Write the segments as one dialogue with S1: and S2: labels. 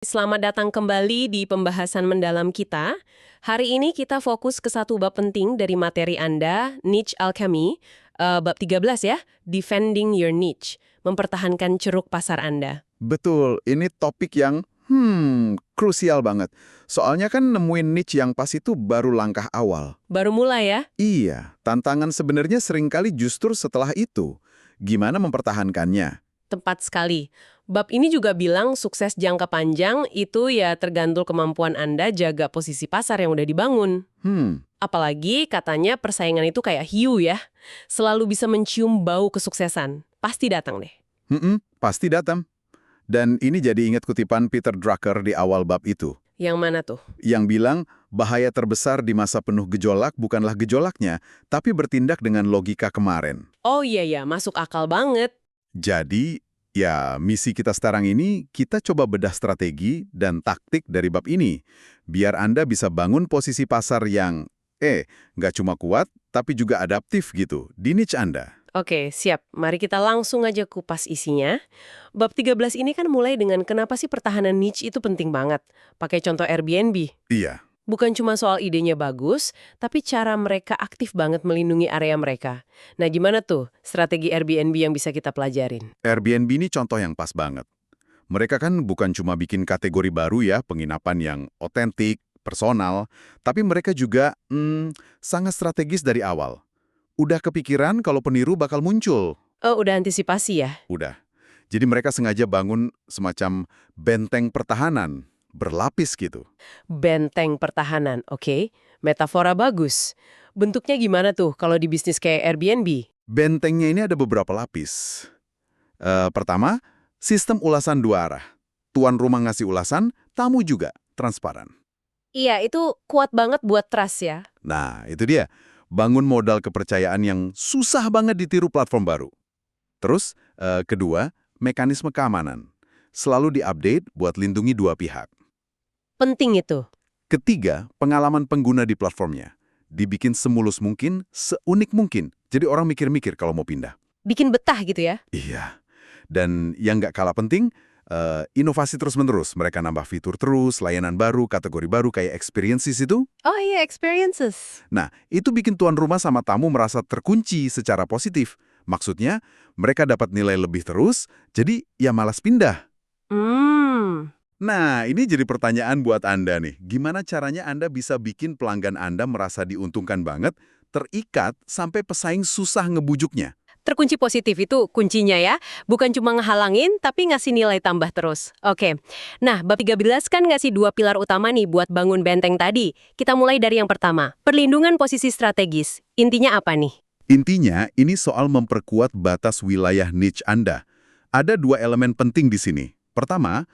S1: Selamat datang kembali di pembahasan mendalam kita. Hari ini kita fokus ke satu bab penting dari materi Anda, Niche Alchemy, bab 13 ya, Defending Your Niche, mempertahankan ceruk pasar Anda.
S2: Betul, ini topik yang krusial banget. Soalnya kan nemuin niche yang pas itu baru langkah awal.
S1: Baru mulai ya?
S2: Iya, tantangan sebenarnya seringkali justru setelah itu. Gimana mempertahankannya?
S1: Tepat sekali. Bab ini juga bilang sukses jangka panjang itu ya tergantung kemampuan Anda jaga posisi pasar yang udah dibangun. Apalagi katanya persaingan itu kayak hiu ya. Selalu bisa mencium bau kesuksesan. Pasti datang deh.
S2: Pasti datang. Dan ini jadi ingat kutipan Peter Drucker di awal bab itu.
S1: Yang mana tuh?
S2: Yang bilang, bahaya terbesar di masa penuh gejolak bukanlah gejolaknya, tapi bertindak dengan logika kemarin.
S1: Oh iya, masuk akal banget.
S2: Jadi, ya misi kita sekarang ini, kita coba bedah strategi dan taktik dari bab ini. Biar Anda bisa bangun posisi pasar yang, nggak cuma kuat, tapi juga adaptif gitu, di niche Anda.
S1: Oke, siap. Mari kita langsung aja kupas isinya. Bab 13 ini kan mulai dengan kenapa sih pertahanan niche itu penting banget. Pakai contoh Airbnb.
S2: Iya.
S1: Bukan cuma soal idenya bagus, tapi cara mereka aktif banget melindungi area mereka. Nah, gimana tuh strategi Airbnb yang bisa kita pelajarin?
S2: Airbnb ini contoh yang pas banget. Mereka kan bukan cuma bikin kategori baru ya, penginapan yang otentik, personal, tapi mereka juga sangat strategis dari awal. Udah kepikiran kalau peniru bakal muncul.
S1: Oh, udah antisipasi ya?
S2: Udah. Jadi mereka sengaja bangun semacam benteng pertahanan, berlapis gitu.
S1: Benteng pertahanan, oke. Metafora bagus. Bentuknya gimana tuh kalau di bisnis kayak Airbnb?
S2: Bentengnya ini ada beberapa lapis. Pertama, sistem ulasan dua arah. Tuan rumah ngasih ulasan, tamu juga, transparan.
S1: Iya, itu kuat banget buat trust ya.
S2: Nah, itu dia. Bangun modal kepercayaan yang susah banget ditiru platform baru. Terus, kedua, mekanisme keamanan. Selalu diupdate buat lindungi dua pihak.
S1: Penting itu.
S2: Ketiga, pengalaman pengguna di platformnya. Dibikin semulus mungkin, seunik mungkin. Jadi orang mikir-mikir kalau mau pindah.
S1: Bikin betah gitu ya.
S2: Iya. Dan yang nggak kalah penting, inovasi terus-menerus. Mereka nambah fitur terus, layanan baru, kategori baru kayak experiences itu.
S1: Oh iya, experiences.
S2: Nah, itu bikin tuan rumah sama tamu merasa terkunci secara positif. Maksudnya, mereka dapat nilai lebih terus, jadi ya malas pindah. Nah, ini jadi pertanyaan buat Anda nih. Gimana caranya Anda bisa bikin pelanggan Anda merasa diuntungkan banget, terikat, sampai pesaing susah ngebujuknya?
S1: Terkunci positif itu kuncinya ya. Bukan cuma ngehalangin, tapi ngasih nilai tambah terus. Oke. Nah, bab 13 kan ngasih dua pilar utama nih buat bangun benteng tadi. Kita mulai dari yang pertama. Perlindungan posisi strategis. Intinya apa nih?
S2: Intinya, ini soal memperkuat batas wilayah niche Anda. Ada dua elemen penting di sini. Pertama,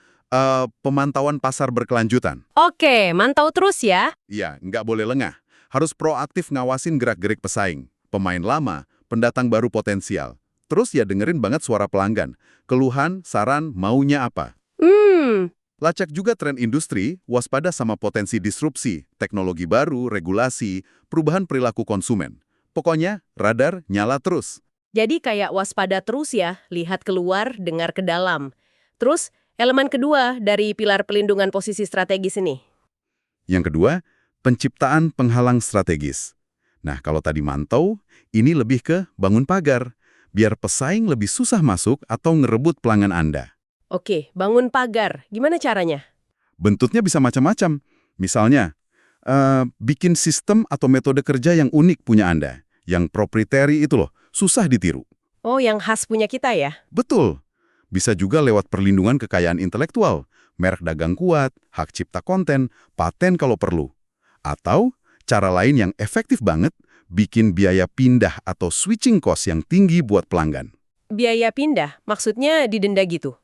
S2: pemantauan pasar berkelanjutan.
S1: Oke, mantau terus ya.
S2: Iya, nggak boleh lengah. Harus proaktif ngawasin gerak-gerik pesaing, pemain lama, pendatang baru potensial. Terus ya dengerin banget suara pelanggan. Keluhan, saran, maunya apa. Lacak juga tren industri, waspada sama potensi disrupsi, teknologi baru, regulasi, perubahan perilaku konsumen. Pokoknya, radar nyala terus.
S1: Jadi kayak waspada terus ya, lihat keluar, dengar ke dalam. Terus, elemen kedua dari pilar pelindungan posisi strategis ini.
S2: Yang kedua, penciptaan penghalang strategis. Nah, kalau tadi mantau, ini lebih ke bangun pagar, biar pesaing lebih susah masuk atau ngerebut pelanggan Anda.
S1: Oke, bangun pagar. Gimana caranya?
S2: Bentuknya bisa macam-macam. Misalnya, bikin sistem atau metode kerja yang unik punya Anda. Yang proprietary itu loh, susah ditiru.
S1: Oh, yang khas punya kita ya?
S2: Betul. Bisa juga lewat perlindungan kekayaan intelektual, merek dagang kuat, hak cipta konten, paten kalau perlu. Atau cara lain yang efektif banget, bikin biaya pindah atau switching cost yang tinggi buat pelanggan.
S1: Biaya pindah? Maksudnya didenda gitu?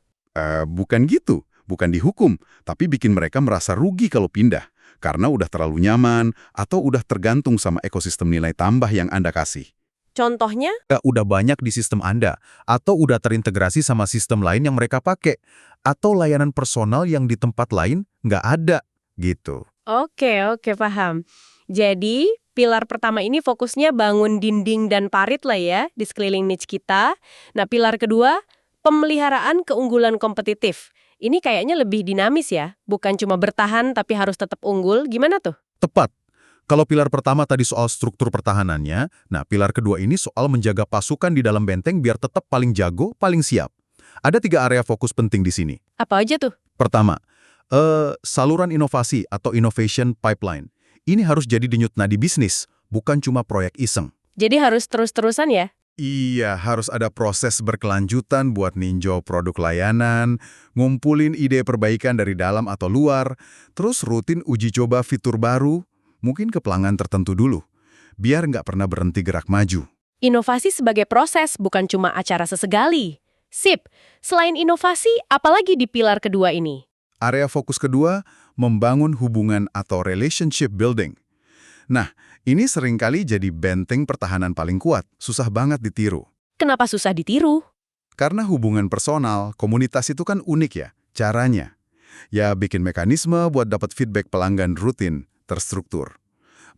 S2: Bukan gitu, bukan dihukum, tapi bikin mereka merasa rugi kalau pindah, karena udah terlalu nyaman atau udah tergantung sama ekosistem nilai tambah yang Anda kasih.
S1: Contohnya?
S3: Udah banyak di sistem Anda, atau udah terintegrasi sama sistem lain yang mereka pakai, atau layanan personal yang di tempat lain nggak ada, gitu.
S1: Oke, paham. Jadi, pilar pertama ini fokusnya bangun dinding dan parit lah ya di sekeliling niche kita. Nah, pilar kedua, pemeliharaan keunggulan kompetitif. Ini kayaknya lebih dinamis ya, bukan cuma bertahan tapi harus tetap unggul. Gimana tuh?
S3: Tepat. Kalau pilar pertama tadi soal struktur pertahanannya, nah pilar kedua ini soal menjaga pasukan di dalam benteng biar tetap paling jago, paling siap. Ada 3 area fokus penting di sini.
S1: Apa aja tuh?
S3: Pertama, saluran inovasi atau innovation pipeline. Ini harus jadi denyut nadi bisnis, bukan cuma proyek iseng.
S1: Jadi harus terus-terusan ya?
S3: Iya, harus ada proses berkelanjutan buat ninjau produk layanan, ngumpulin ide perbaikan dari dalam atau luar, terus rutin uji coba fitur baru, mungkin ke pelanggan tertentu dulu, biar nggak pernah berhenti gerak maju.
S1: Inovasi sebagai proses, bukan cuma acara sesekali. Sip, selain inovasi, apalagi di pilar kedua ini?
S3: Area fokus kedua, membangun hubungan atau relationship building. Nah, ini seringkali jadi benteng pertahanan paling kuat, susah banget ditiru.
S1: Kenapa susah ditiru?
S3: Karena hubungan personal, komunitas itu kan unik ya, caranya. Ya bikin mekanisme buat dapat feedback pelanggan rutin, terstruktur.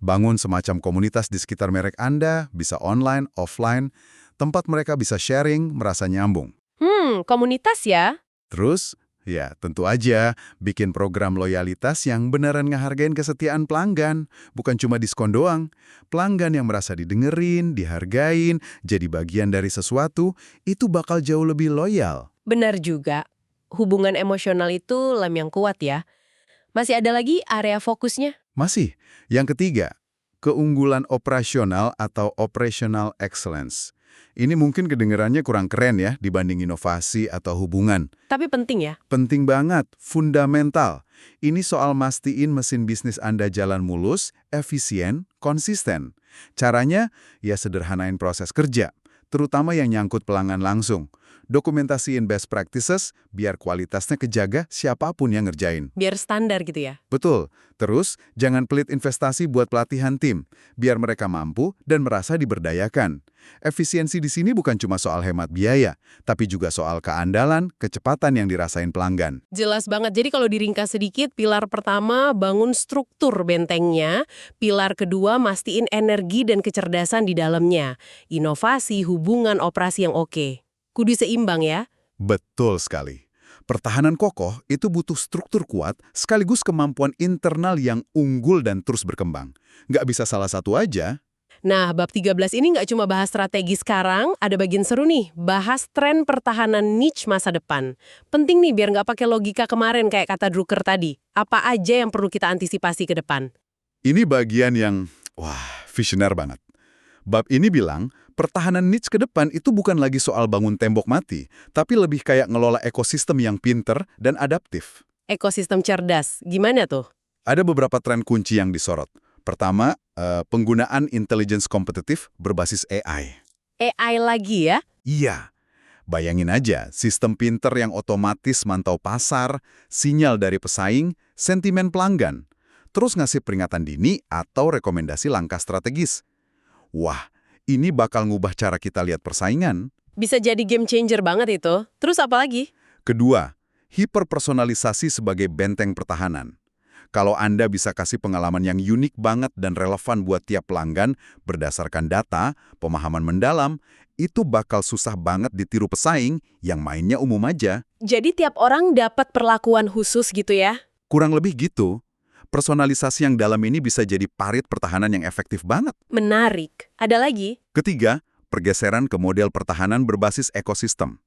S3: Bangun semacam komunitas di sekitar merek Anda, bisa online, offline, tempat mereka bisa sharing, merasa nyambung.
S1: Komunitas ya?
S3: Terus, ya tentu aja bikin program loyalitas yang beneran ngehargain kesetiaan pelanggan, bukan cuma diskon doang. Pelanggan yang merasa didengerin, dihargain, jadi bagian dari sesuatu, itu bakal jauh lebih loyal.
S1: Benar juga. Hubungan emosional itu lem yang kuat ya. Masih ada lagi area fokusnya?
S3: Masih. Yang ketiga, keunggulan operasional atau operational excellence. Ini mungkin kedengarannya kurang keren ya dibanding inovasi atau hubungan.
S1: Tapi penting ya?
S3: Penting banget, fundamental. Ini soal mastiin mesin bisnis Anda jalan mulus, efisien, konsisten. Caranya, ya sederhanain proses kerja, terutama yang nyangkut pelanggan langsung. Dokumentasiin best practices, biar kualitasnya kejaga siapapun yang ngerjain.
S1: Biar standar gitu ya?
S3: Betul. Terus, jangan pelit investasi buat pelatihan tim, biar mereka mampu dan merasa diberdayakan. Efisiensi di sini bukan cuma soal hemat biaya, tapi juga soal keandalan, kecepatan yang dirasain pelanggan.
S1: Jelas banget. Jadi kalau diringkas sedikit, pilar pertama bangun struktur bentengnya, pilar kedua mastiin energi dan kecerdasan di dalamnya, inovasi, hubungan, operasi yang oke. Kudu seimbang ya?
S3: Betul sekali. Pertahanan kokoh itu butuh struktur kuat sekaligus kemampuan internal yang unggul dan terus berkembang. Nggak bisa salah satu aja.
S1: Nah, bab 13 ini nggak cuma bahas strategi sekarang, ada bagian seru nih, bahas tren pertahanan niche masa depan. Penting nih biar nggak pakai logika kemarin kayak kata Drucker tadi. Apa aja yang perlu kita antisipasi ke depan?
S3: Ini bagian yang, visioner banget. Bab ini bilang, pertahanan niche ke depan itu bukan lagi soal bangun tembok mati, tapi lebih kayak ngelola ekosistem yang pinter dan adaptif.
S1: Ekosistem cerdas, gimana tuh?
S3: Ada beberapa tren kunci yang disorot. Pertama, penggunaan intelligence kompetitif berbasis AI.
S1: AI lagi ya?
S3: Iya. Bayangin aja, sistem pinter yang otomatis mantau pasar, sinyal dari pesaing, sentimen pelanggan, terus ngasih peringatan dini atau rekomendasi langkah strategis. Wah, ini bakal ngubah cara kita lihat persaingan.
S1: Bisa jadi game changer banget itu. Terus apa lagi?
S3: Kedua, hiperpersonalisasi sebagai benteng pertahanan. Kalau Anda bisa kasih pengalaman yang unik banget dan relevan buat tiap pelanggan berdasarkan data, pemahaman mendalam, itu bakal susah banget ditiru pesaing yang mainnya umum aja.
S1: Jadi tiap orang dapat perlakuan khusus gitu ya?
S3: Kurang lebih gitu. Personalisasi yang dalam ini bisa jadi parit pertahanan yang efektif banget.
S1: Menarik. Ada lagi?
S3: Ketiga, pergeseran ke model pertahanan berbasis ekosistem.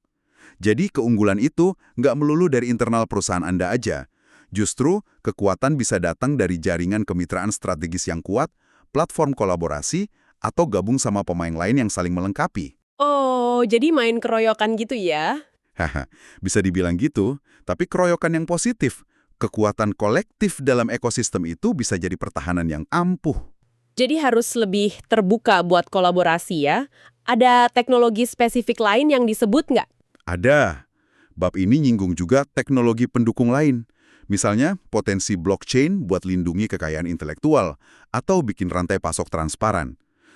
S3: Jadi keunggulan itu nggak melulu dari internal perusahaan Anda aja. Justru, kekuatan bisa datang dari jaringan kemitraan strategis yang kuat, platform kolaborasi, atau gabung sama pemain lain yang saling melengkapi.
S1: Oh, jadi main keroyokan gitu ya?
S3: Haha, bisa dibilang gitu, tapi keroyokan yang positif. Kekuatan kolektif dalam ekosistem itu bisa jadi pertahanan yang ampuh.
S1: Jadi harus lebih terbuka buat kolaborasi ya? Ada teknologi spesifik lain yang disebut nggak?
S3: Ada. Bab ini nyinggung juga teknologi pendukung lain. Misalnya, potensi blockchain buat lindungi kekayaan intelektual atau bikin rantai pasok transparan.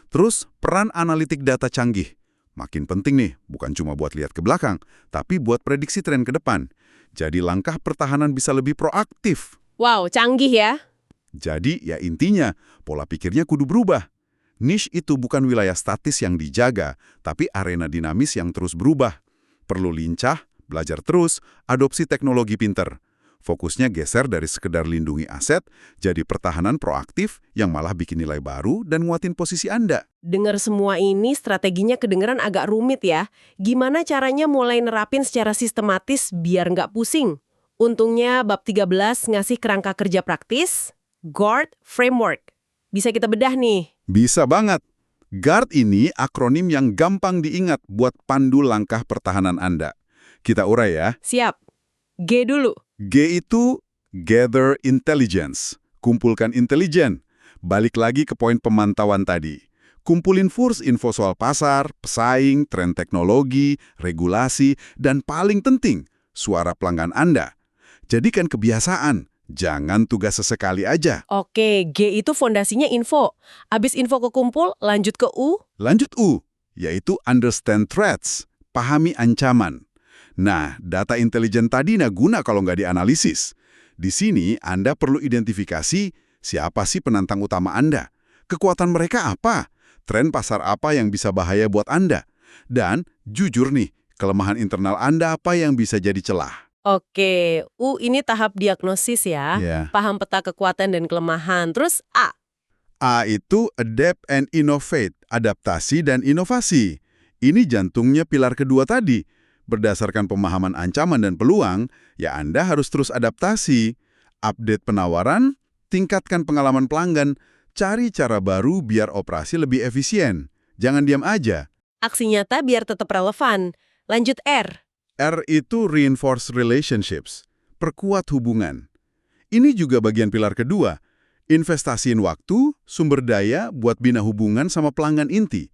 S3: Terus, peran analitik data canggih. Makin penting nih, bukan cuma buat lihat ke belakang, tapi buat prediksi tren ke depan. Jadi langkah pertahanan bisa lebih proaktif.
S1: Wow, canggih ya?
S3: Jadi, ya intinya, pola pikirnya kudu berubah. Niche itu bukan wilayah statis yang dijaga, tapi arena dinamis yang terus berubah. Perlu lincah, belajar terus, adopsi teknologi pinter. Fokusnya geser dari sekedar lindungi aset, jadi pertahanan proaktif yang malah bikin nilai baru dan nguatin posisi Anda.
S1: Dengar semua ini strateginya kedengeran agak rumit ya. Gimana caranya mulai nerapin secara sistematis biar nggak pusing? Untungnya bab 13 ngasih kerangka kerja praktis, GUARD Framework. Bisa kita bedah nih.
S3: Bisa banget. GUARD ini akronim yang gampang diingat buat pandu langkah pertahanan Anda. Kita urai ya.
S1: Siap. G dulu.
S3: G itu Gather Intelligence, kumpulkan intelijen. Balik lagi ke poin pemantauan tadi. Kumpulin info soal pasar, pesaing, tren teknologi, regulasi, dan paling penting, suara pelanggan Anda. Jadikan kebiasaan, jangan tugas sesekali aja.
S1: Oke, G itu fondasinya info. Abis info kekumpul, lanjut ke U.
S3: Lanjut U, yaitu Understand Threats, pahami ancaman. Nah, data intelijen tadi guna kalau nggak dianalisis. Di sini Anda perlu identifikasi siapa sih penantang utama Anda, kekuatan mereka apa, tren pasar apa yang bisa bahaya buat Anda, dan jujur nih, kelemahan internal Anda apa yang bisa jadi celah.
S1: Oke, U ini tahap diagnosis ya.
S3: Ya.
S1: Paham peta kekuatan dan kelemahan. Terus A.
S3: A itu Adapt and Innovate, adaptasi dan inovasi. Ini jantungnya pilar kedua tadi. Berdasarkan pemahaman ancaman dan peluang, ya Anda harus terus adaptasi, update penawaran, tingkatkan pengalaman pelanggan, cari cara baru biar operasi lebih efisien. Jangan diam aja.
S1: Aksi nyata biar tetap relevan. Lanjut R.
S3: R itu Reinforce Relationships, perkuat hubungan. Ini juga bagian pilar kedua, investasiin waktu, sumber daya buat bina hubungan sama pelanggan inti.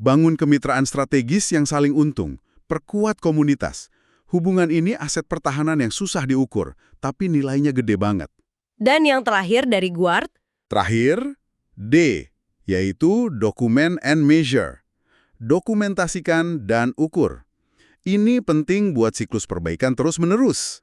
S3: Bangun kemitraan strategis yang saling untung. Perkuat komunitas. Hubungan ini aset pertahanan yang susah diukur, tapi nilainya gede banget.
S1: Dan yang terakhir dari GUARD.
S3: Terakhir, D, yaitu Document and Measure. Dokumentasikan dan ukur. Ini penting buat siklus perbaikan terus-menerus.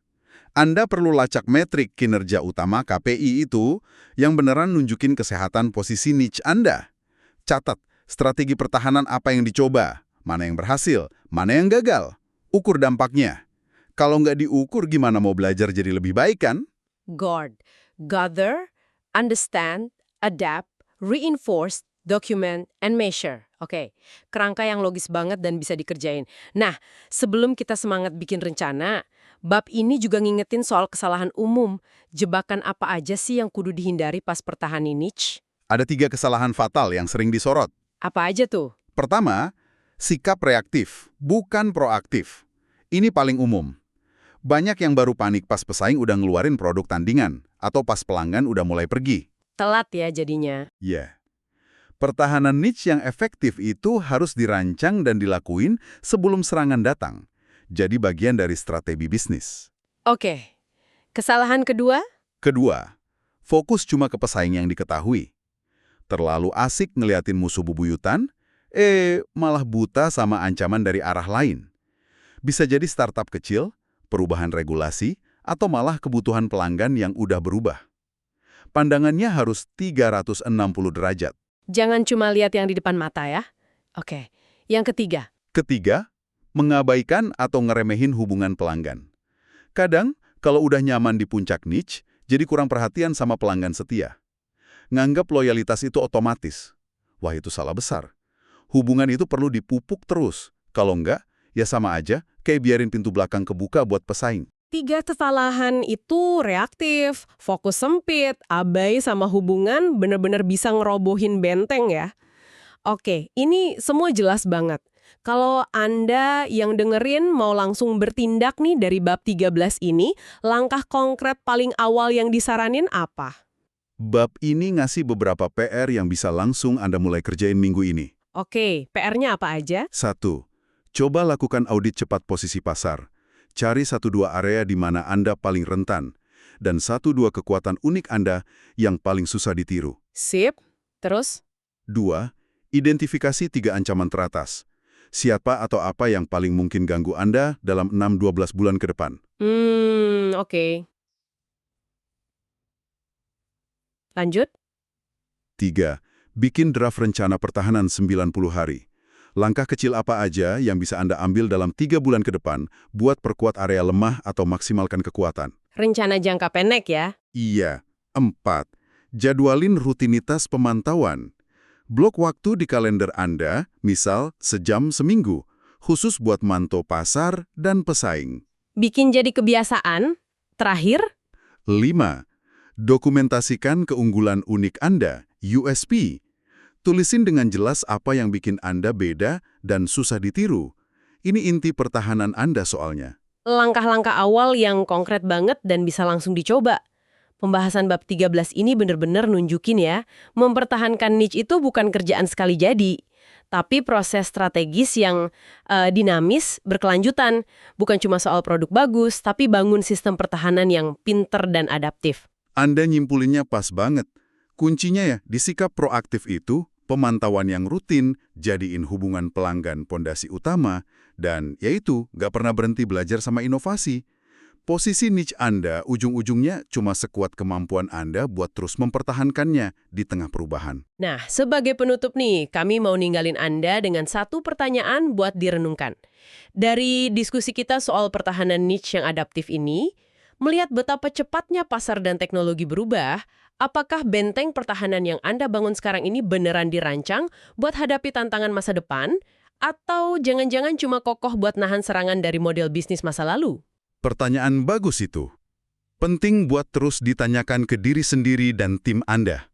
S3: Anda perlu lacak metrik kinerja utama KPI itu yang beneran nunjukin kesehatan posisi niche Anda. Catat, strategi pertahanan apa yang dicoba. Mana yang berhasil, mana yang gagal. Ukur dampaknya. Kalau nggak diukur, gimana mau belajar jadi lebih baik kan?
S1: GUARD. Gather, Understand, Adapt, Reinforce, Document, and Measure. Oke, kerangka yang logis banget dan bisa dikerjain. Nah, sebelum kita semangat bikin rencana, bab ini juga ngingetin soal kesalahan umum. Jebakan apa aja sih yang kudu dihindari pas pertahanan niche?
S3: Ada 3 kesalahan fatal yang sering disorot.
S1: Apa aja tuh?
S3: Pertama, sikap reaktif, bukan proaktif. Ini paling umum. Banyak yang baru panik pas pesaing udah ngeluarin produk tandingan, atau pas pelanggan udah mulai pergi.
S1: Telat ya jadinya.
S3: Ya. Pertahanan niche yang efektif itu harus dirancang dan dilakuin sebelum serangan datang. Jadi bagian dari strategi bisnis.
S1: Oke, kesalahan kedua?
S3: Kedua, fokus cuma ke pesaing yang diketahui. Terlalu asik ngeliatin musuh bubuyutan, malah buta sama ancaman dari arah lain. Bisa jadi startup kecil, perubahan regulasi, atau malah kebutuhan pelanggan yang udah berubah. Pandangannya harus 360 derajat.
S1: Jangan cuma lihat yang di depan mata ya. Oke, yang ketiga.
S3: Ketiga, mengabaikan atau ngeremehin hubungan pelanggan. Kadang, kalau udah nyaman di puncak niche, jadi kurang perhatian sama pelanggan setia. Nganggap loyalitas itu otomatis. Wah, itu salah besar. Hubungan itu perlu dipupuk terus. Kalau enggak, ya sama aja kayak biarin pintu belakang kebuka buat pesaing.
S1: 3 kesalahan itu reaktif, fokus sempit, abai sama hubungan benar-benar bisa ngerobohin benteng ya. Oke, ini semua jelas banget. Kalau Anda yang dengerin mau langsung bertindak nih dari bab 13 ini, langkah konkret paling awal yang disaranin apa?
S3: Bab ini ngasih beberapa PR yang bisa langsung Anda mulai kerjain minggu ini.
S1: Oke, PR-nya apa aja?
S3: 1. Coba lakukan audit cepat posisi pasar. Cari 1-2 area di mana Anda paling rentan, dan 1-2 kekuatan unik Anda yang paling susah ditiru.
S1: Sip. Terus?
S3: 2. Identifikasi 3 ancaman teratas. Siapa atau apa yang paling mungkin ganggu Anda dalam 6-12 bulan ke depan.
S1: Oke. Lanjut?
S3: 3. Bikin draft rencana pertahanan 90 hari.
S2: Langkah kecil apa aja yang bisa Anda ambil dalam 3 bulan ke depan buat perkuat area lemah atau maksimalkan kekuatan?
S1: Rencana jangka pendek ya.
S2: Iya. 4. Jadwalin rutinitas pemantauan. Blok waktu di kalender Anda, misal sejam seminggu, khusus buat mantau pasar dan pesaing.
S1: Bikin jadi kebiasaan. Terakhir,
S2: 5. Dokumentasikan keunggulan unik Anda, USP. Tulisin dengan jelas apa yang bikin Anda beda dan susah ditiru. Ini inti pertahanan Anda soalnya.
S1: langkah-langkah awal yang konkret banget dan bisa langsung dicoba. Pembahasan bab 13 ini benar-benar nunjukin ya, mempertahankan niche itu bukan kerjaan sekali jadi, tapi proses strategis yang dinamis, berkelanjutan. Bukan cuma soal produk bagus, tapi bangun sistem pertahanan yang pinter dan adaptif.
S2: Anda nyimpulinnya pas banget. Kuncinya ya, di sikap proaktif itu, pemantauan yang rutin, jadiin hubungan pelanggan pondasi utama, dan yaitu nggak pernah berhenti belajar sama inovasi. Posisi niche Anda ujung-ujungnya cuma sekuat kemampuan Anda buat terus mempertahankannya di tengah perubahan.
S1: Nah, sebagai penutup nih, kami mau ninggalin Anda dengan satu pertanyaan buat direnungkan. Dari diskusi kita soal pertahanan niche yang adaptif ini, melihat betapa cepatnya pasar dan teknologi berubah, apakah benteng pertahanan yang Anda bangun sekarang ini beneran dirancang buat hadapi tantangan masa depan? Atau jangan-jangan cuma kokoh buat nahan serangan dari model bisnis masa lalu?
S2: Pertanyaan bagus itu. Penting buat terus ditanyakan ke diri sendiri dan tim Anda.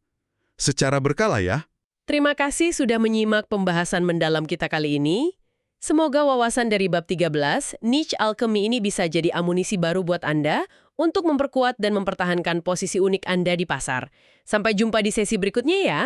S2: Secara berkala ya.
S1: Terima kasih sudah menyimak pembahasan mendalam kita kali ini. Semoga wawasan dari bab 13, niche alchemy ini bisa jadi amunisi baru buat Anda untuk memperkuat dan mempertahankan posisi unik Anda di pasar. Sampai jumpa di sesi berikutnya ya.